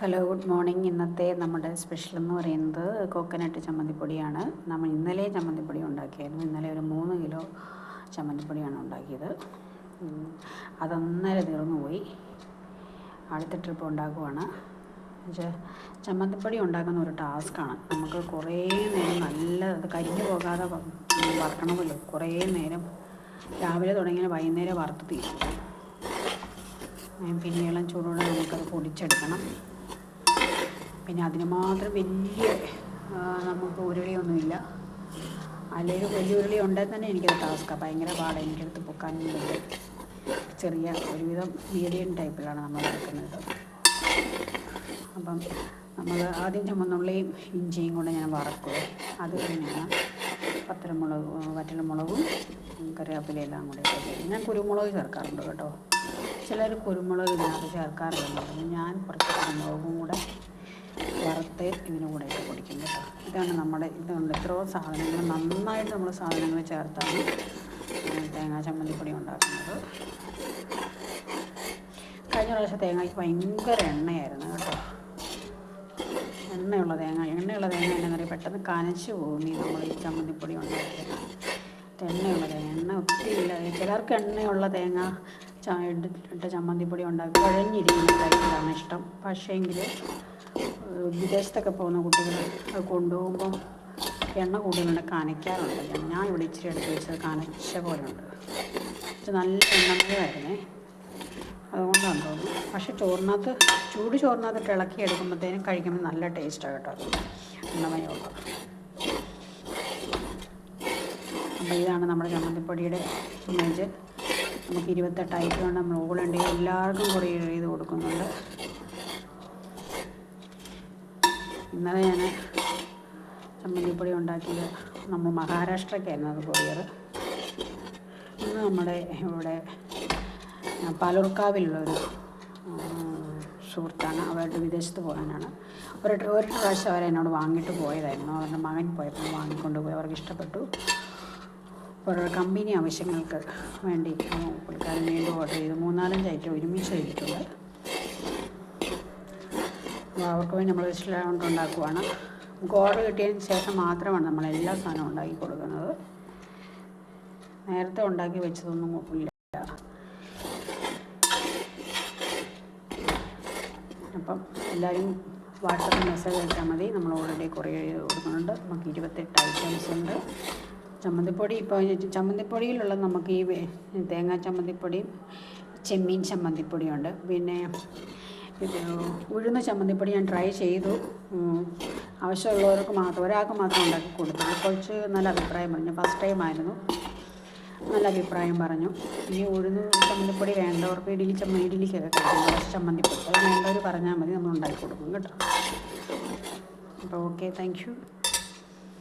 Hello, good morning. ഇന്നത്തെ നമ്മുടെ special എന്ന് പറയുന്നത് കോക്കനട്ട് ചമ്മന്തിപ്പൊടിയാണ്. നമ്മൾ ഇന്നലെ ചമ്മന്തിപ്പൊടി ഉണ്ടാക്കിയായിരുന്നു. ഇന്നലെ ഒരു 3 കിലോ ചമ്മന്തിപ്പൊടിയാണ് ഉണ്ടാക്കിയത്. അതന്നേരം തീർന്നുപോയി. അടുത്ത ട്രിപ്പ് ഉണ്ടാക്കുവാണ്. ചമ്മന്തിപ്പൊടി ഉണ്ടാക്കുന്ന ഒരു ടാസ്ക്കാണ്. നമുക്ക് കുറേ നേരം അത് കരിഞ്ഞു പോകാതെ വറക്കണമല്ലോ. കുറേ നേരം രാവിലെ തുടങ്ങിയ വൈകുന്നേരം വറുത്ത് തീരും. പിന്നെ ഇളം ചൂടോടെ നമുക്കത് പൊടിച്ചെടുക്കണം. പിന്നെ അതിന് മാത്രം വലിയ നമുക്ക് ഉരുളിയൊന്നുമില്ല. അല്ലെങ്കിൽ വലിയ ഉരുളി ഉണ്ടെങ്കിൽ തന്നെ എനിക്കത് ടാസ്ക്കാണ്, ഭയങ്കര പാടാണ് എനിക്കെടുത്ത് പൊക്കാനും പറ്റില്ല. ചെറിയ ഒരുവിധം മീഡിയം ടൈപ്പിലാണ് നമ്മൾ എടുക്കുന്നത്. അപ്പം നമ്മൾ ആദ്യം ചുമന്നുള്ളിയും ഇഞ്ചിയും കൂടെ ഞാൻ വറക്കുക. അത് കഴിഞ്ഞാണ് വറ്റൽമുളകും കറിവേപ്പിലയെല്ലാം കൂടെ ഇട്ട്. ഞാൻ കുരുമുളക് ചേർക്കാറുണ്ട് കേട്ടോ. ചിലർ കുരുമുളക് ഇതിനകത്ത് ചേർക്കാറില്ല. ഞാൻ കുറച്ച് കുരുമുളകും കൂടെ വറുത്ത് ഇതിന് കൂടെ ഇട്ട് പൊടിക്കും കേട്ടോ. ഇതാണ് ഇതുണ്ട് ഇത്രയും സാധനങ്ങൾ നന്നായിട്ട് നമ്മൾ സാധനങ്ങൾ ചേർത്താണ് തേങ്ങാ ചമ്മന്തിപ്പൊടി ഉണ്ടാക്കുന്നത്. കഴിഞ്ഞ പ്രാവശ്യം തേങ്ങയ്ക്ക് ഭയങ്കര എണ്ണയായിരുന്നു കേട്ടോ. എണ്ണയുള്ള തേങ്ങ എന്നാ പറയുക, പെട്ടെന്ന് കനച്ച് പോകും നമ്മൾ ഈ ചമ്മന്തിപ്പൊടി ഉണ്ടാക്കിയത്. എണ്ണയുള്ള തേങ്ങ ഒത്തിരി ഇല്ല. ചിലർക്ക് എണ്ണയുള്ള തേങ്ങ ഇട്ട ചമ്മന്തിപ്പൊടി ഉണ്ടാക്കി കുഴഞ്ഞിരിക്കുന്ന ടൈപ്പിലാണ് ഇഷ്ടം. പക്ഷേങ്കിൽ വിദേശത്തൊക്കെ പോകുന്ന കുട്ടികൾ അത് കൊണ്ടുപോകുമ്പം എണ്ണ കൂടുതലുണ്ട്, കനയ്ക്കാറുണ്ട്. ഞാൻ ഇവിടെ ഇച്ചിരി എടുത്ത് വെച്ചത് കനച്ച പോലെ ഉണ്ട്. നല്ല എണ്ണമയമായിരുന്നേ, അതുകൊണ്ടാണ് തോന്നുന്നു. പക്ഷേ ചൂട് ചോറിനകത്ത് ഇളക്കി എടുക്കുമ്പോഴത്തേനും കഴിക്കുമ്പോൾ നല്ല ടേസ്റ്റാണ് കേട്ടോ, എണ്ണമയമുള്ള. അപ്പോൾ ഇതാണ് നമ്മുടെ ചമ്മന്തിപ്പൊടിയുടെ ഇമേജ്. നമുക്ക് 28 ഐറ്റം നമ്മൾ ഓളുണ്ട്, എല്ലാവർക്കും കൊറിയർ ചെയ്ത് കൊടുക്കുന്നുണ്ട്. ഇന്നലെ ഞാൻ ചമ്മന്തിപ്പൊടി ഉണ്ടാക്കിയത് നമ്മൾ മഹാരാഷ്ട്രയ്ക്കായിരുന്നു അത് കൊറിയർ. ഇന്ന് നമ്മുടെ ഇവിടെ പാലൂർക്കാവിലുള്ളൊരു സുഹൃത്താണ്. അവരുടെ വിദേശത്ത് പോകാനാണ്. ഒരു പ്രാവശ്യം അവരെന്നോട് വാങ്ങിയിട്ട് പോയതായിരുന്നു. അവരുടെ മകൻ പോയപ്പോൾ വാങ്ങിക്കൊണ്ട് പോയി. അവർക്ക് ഇഷ്ടപ്പെട്ടു. അവരുടെ കമ്പനി ആവശ്യങ്ങൾക്ക് വേണ്ടി പുള്ളിക്കാരൻ വീണ്ടും ഓർഡർ ചെയ്തു. 3-4 ഐറ്റം ഒരുമിച്ച് ചെയ്തിട്ടുണ്ട്. അവർക്ക് വേണ്ടി നമ്മൾ കൊണ്ട് ഉണ്ടാക്കുവാണ്. നമുക്ക് ഓർഡർ കിട്ടിയതിന് ശേഷം മാത്രമാണ് നമ്മൾ എല്ലാ സാധനവും ഉണ്ടാക്കി കൊടുക്കുന്നത്. നേരത്തെ ഉണ്ടാക്കി വെച്ചതൊന്നും ഇല്ല. അപ്പം എല്ലാവരും വാട്സപ്പിൽ മെസ്സേജ് അയച്ചാൽ മതി. നമ്മൾ ഓൾറെഡി കൊറിയർ ചെയ്ത് കൊടുക്കുന്നുണ്ട്. നമുക്ക് 28 ഐറ്റംസ് ഉണ്ട്. ചമ്മന്തിപ്പൊടിയിലുള്ള നമുക്ക് ഈ തേങ്ങാ ചമ്മന്തിപ്പൊടിയും ചെമ്മീൻ ചമ്മന്തിപ്പൊടിയുണ്ട്. പിന്നെ ഉഴുന്ന ചമ്മന്തിപ്പൊടി ഞാൻ ട്രൈ ചെയ്തു. ആവശ്യമുള്ളവർക്ക് മാത്രം, ഒരാൾക്ക് മാത്രം ഉണ്ടാക്കി കൊടുത്തു. കുറച്ച് നല്ല അഭിപ്രായം പറഞ്ഞു. ഫസ്റ്റ് ടൈം ആയിരുന്നു, നല്ല അഭിപ്രായം പറഞ്ഞു. ഈ ഉഴുന്ന് ചമ്മന്തിപ്പൊടി വേണ്ടവർക്ക് ഇഡ്ഡലിക്കൊക്കെ കഴിക്കും. ചമ്മന്തിപ്പൊടി അത് വേണ്ടവർ പറഞ്ഞാൽ മതി, നമ്മൾ ഉണ്ടാക്കി കൊടുക്കും കേട്ടോ. അപ്പോൾ ഓക്കെ, താങ്ക് യു.